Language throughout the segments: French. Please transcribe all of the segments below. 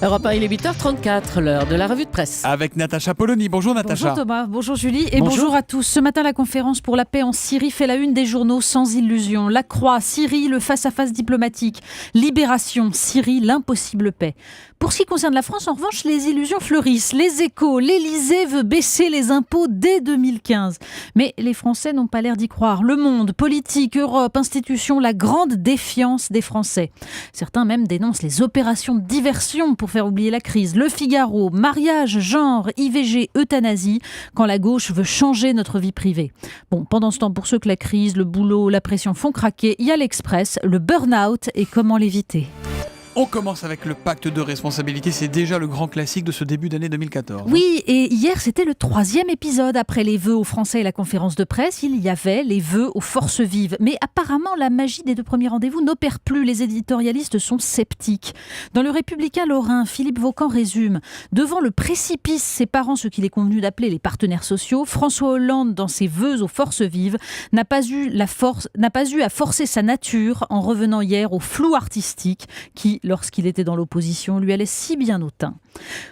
Europe 1, il est 8h34, l'heure de la revue de presse. Avec Natacha Polony. Bonjour Natacha. Bonjour Thomas, bonjour Julie et bonjour à tous. Ce matin, la conférence pour la paix en Syrie fait la une des journaux sans illusion. La Croix, Syrie, le face-à-face diplomatique. Libération, Syrie, l'impossible paix. Pour ce qui concerne la France, en revanche, les illusions fleurissent. Les Échos, l'Élysée veut baisser les impôts dès 2015. Mais les Français n'ont pas l'air d'y croire. Le Monde, politique, Europe, institutions, la grande défiance des Français. Certains même dénoncent les opérations de diversion pour faire oublier la crise. Le Figaro, mariage, genre, IVG, euthanasie, quand la gauche veut changer notre vie privée. Bon, pendant ce temps, pour ceux que la crise, le boulot, la pression font craquer, il y a l'Express, le burn-out et comment l'éviter. On commence avec le pacte de responsabilité, c'est déjà le grand classique de ce début d'année 2014. Oui, et hier c'était le 3e épisode. Après les vœux aux Français et la conférence de presse, il y avait les vœux aux forces vives. Mais apparemment, la magie des 2 premiers rendez-vous n'opère plus. Les éditorialistes sont sceptiques. Dans le Républicain lorrain, Philippe Vaucan résume: devant le précipice séparant ce qu'il est convenu d'appeler les partenaires sociaux, François Hollande, dans ses vœux aux forces vives, n'a pas eu à forcer sa nature en revenant hier au flou artistique qui, lorsqu'il était dans l'opposition, lui allait si bien au teint.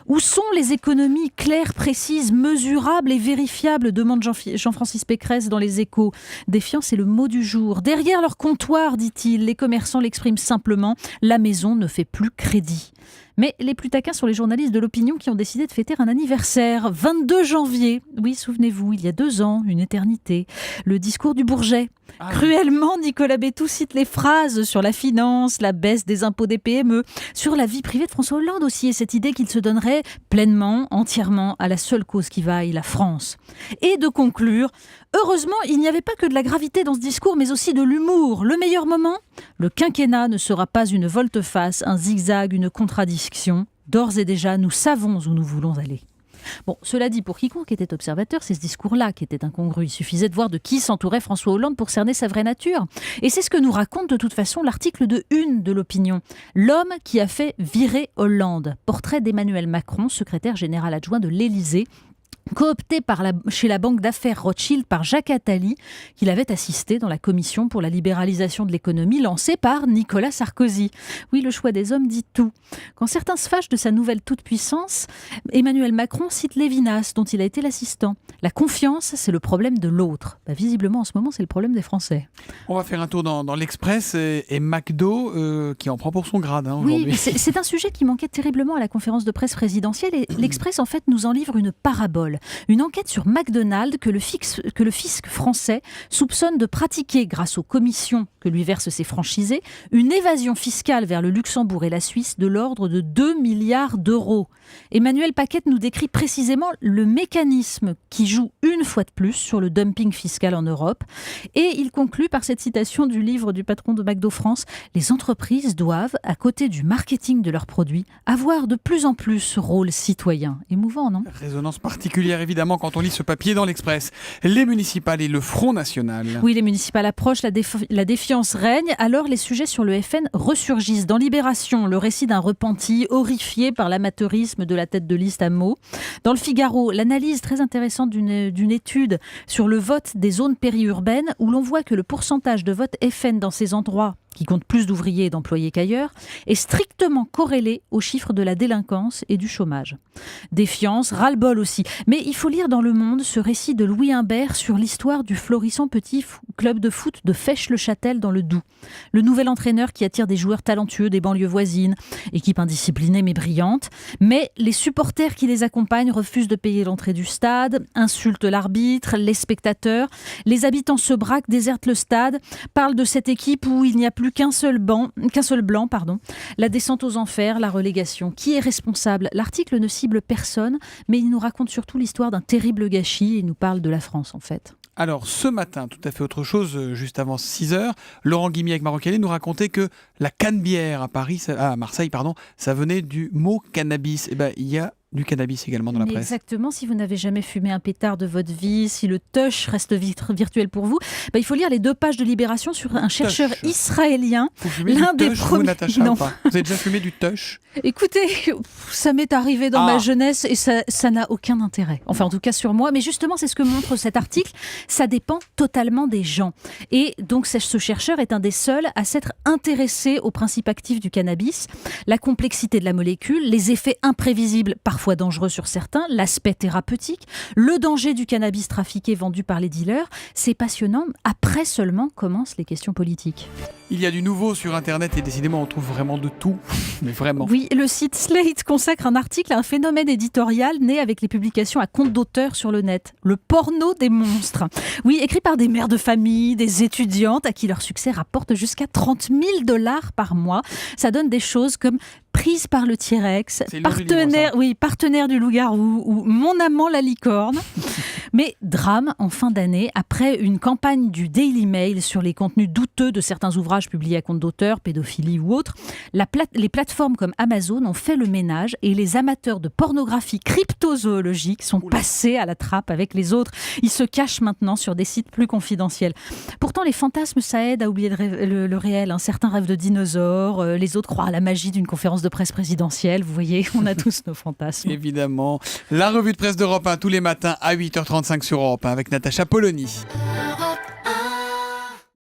Où sont les économies claires, précises, mesurables et vérifiables, demande Jean-Francis Pécresse dans Les Échos. Défiance est le mot du jour. Derrière leur comptoir, dit-il, les commerçants l'expriment simplement, la maison ne fait plus crédit. Mais les plus taquins sont les journalistes de l'opinion qui ont décidé de fêter un anniversaire. 22 janvier, oui, souvenez-vous, il y a 2 ans, une éternité, le discours du Bourget. Cruellement, Nicolas Bétou cite les phrases sur la finance, la baisse des impôts des PME, sur la vie privée de François Hollande aussi, et cette idée qu'il se donnerait pleinement, entièrement à la seule cause qui vaille, la France. Et de conclure, heureusement, il n'y avait pas que de la gravité dans ce discours, mais aussi de l'humour. Le meilleur moment ? Le quinquennat ne sera pas une volte-face, un zigzag, une contradiction. D'ores et déjà, nous savons où nous voulons aller. Bon, cela dit, pour quiconque était observateur, c'est ce discours-là qui était incongru. Il suffisait de voir de qui s'entourait François Hollande pour cerner sa vraie nature. Et c'est ce que nous raconte de toute façon l'article de une de l'opinion. L'homme qui a fait virer Hollande. Portrait d'Emmanuel Macron, secrétaire général adjoint de l'Élysée, coopté chez la banque d'affaires Rothschild par Jacques Attali, qu'il avait assisté dans la commission pour la libéralisation de l'économie lancée par Nicolas Sarkozy. Oui, le choix des hommes dit tout. Quand certains se fâchent de sa nouvelle toute-puissance, Emmanuel Macron cite Lévinas, dont il a été l'assistant. La confiance, c'est le problème de l'autre. Visiblement, en ce moment, c'est le problème des Français. On va faire un tour dans l'Express et McDo qui en prend pour son grade aujourd'hui. Oui, c'est un sujet qui manquait terriblement à la conférence de presse présidentielle et l'Express, en fait, nous en livre une parabole. Une enquête sur McDonald's que le fisc français soupçonne de pratiquer, grâce aux commissions que lui versent ses franchisés, une évasion fiscale vers le Luxembourg et la Suisse de l'ordre de 2 milliards d'euros. Emmanuel Paquette nous décrit précisément le mécanisme qui joue une fois de plus sur le dumping fiscal en Europe. Et il conclut par cette citation du livre du patron de McDo France: les entreprises doivent, à côté du marketing de leurs produits, avoir de plus en plus ce rôle citoyen. Émouvant, non ? Résonance particulière évidemment quand on lit ce papier dans l'Express. Les municipales et le Front National. Oui, les municipales approchent, la défiance règne, alors les sujets sur le FN ressurgissent. Dans Libération, le récit d'un repenti horrifié par l'amateurisme de la tête de liste à Meaux. Dans le Figaro, l'analyse très intéressante d'une étude sur le vote des zones périurbaines où l'on voit que le pourcentage de vote FN dans ces endroits qui compte plus d'ouvriers et d'employés qu'ailleurs, est strictement corrélé aux chiffres de la délinquance et du chômage. Défiance, ras-le-bol aussi. Mais il faut lire dans Le Monde ce récit de Louis Imbert sur l'histoire du florissant petit club de foot de Fèche-le-Châtel dans le Doubs. Le nouvel entraîneur qui attire des joueurs talentueux des banlieues voisines, équipe indisciplinée mais brillante. Mais les supporters qui les accompagnent refusent de payer l'entrée du stade, insultent l'arbitre, les spectateurs. Les habitants se braquent, désertent le stade, parlent de cette équipe où il n'y a plus qu'un seul blanc, la descente aux enfers, la relégation. Qui est responsable ? L'article ne cible personne, mais il nous raconte surtout l'histoire d'un terrible gâchis et il nous parle de la France en fait. Alors ce matin, tout à fait autre chose, juste avant 6h, Laurent Guimier avec Maroc nous racontait que la canebière à Marseille, ça venait du mot cannabis. Il y a du cannabis également dans la Mais presse. exactement, si vous n'avez jamais fumé un pétard de votre vie, si le tush reste virtuel pour vous, il faut lire les 2 pages de Libération sur un chercheur israélien. Vous fumez l'un du des tush, vous, premiers- Natacha, Non. ou pas Vous avez déjà fumé du tush? Écoutez, ça m'est arrivé dans Ah. ma jeunesse et ça n'a aucun intérêt. Enfin, en tout cas sur moi. Mais justement, c'est ce que montre cet article. Ça dépend totalement des gens. Et donc, ce chercheur est un des seuls à s'être intéressé aux principes actifs du cannabis, la complexité de la molécule, les effets imprévisibles, parfois dangereux sur certains, l'aspect thérapeutique, le danger du cannabis trafiqué vendu par les dealers. C'est passionnant. Après seulement commencent les questions politiques. Il y a du nouveau sur Internet et décidément on trouve vraiment de tout, mais vraiment. Oui, le site Slate consacre un article à un phénomène éditorial né avec les publications à compte d'auteur sur le net. Le porno des monstres. Oui, écrit par des mères de famille, des étudiantes à qui leur succès rapporte jusqu'à 30 000 $ par mois. Ça donne des choses comme prise par le T-Rex, C'est long du livre, ça. partenaire du loup-garou ou mon amant la licorne. Mais drame en fin d'année, après une campagne du Daily Mail sur les contenus douteux de certains ouvrages publiés à compte d'auteur, pédophilie ou autres, les plateformes comme Amazon ont fait le ménage et les amateurs de pornographie cryptozoologique sont passés à la trappe avec les autres. Ils se cachent maintenant sur des sites plus confidentiels. Pourtant, les fantasmes, ça aide à oublier le réel. Certains rêvent de dinosaures, les autres croient à la magie d'une conférence de presse présidentielle. Vous voyez, on a tous nos fantasmes. Évidemment. La revue de presse d'Europe 1 tous les matins à 8h35 sur Europe 1 avec Natacha Polony.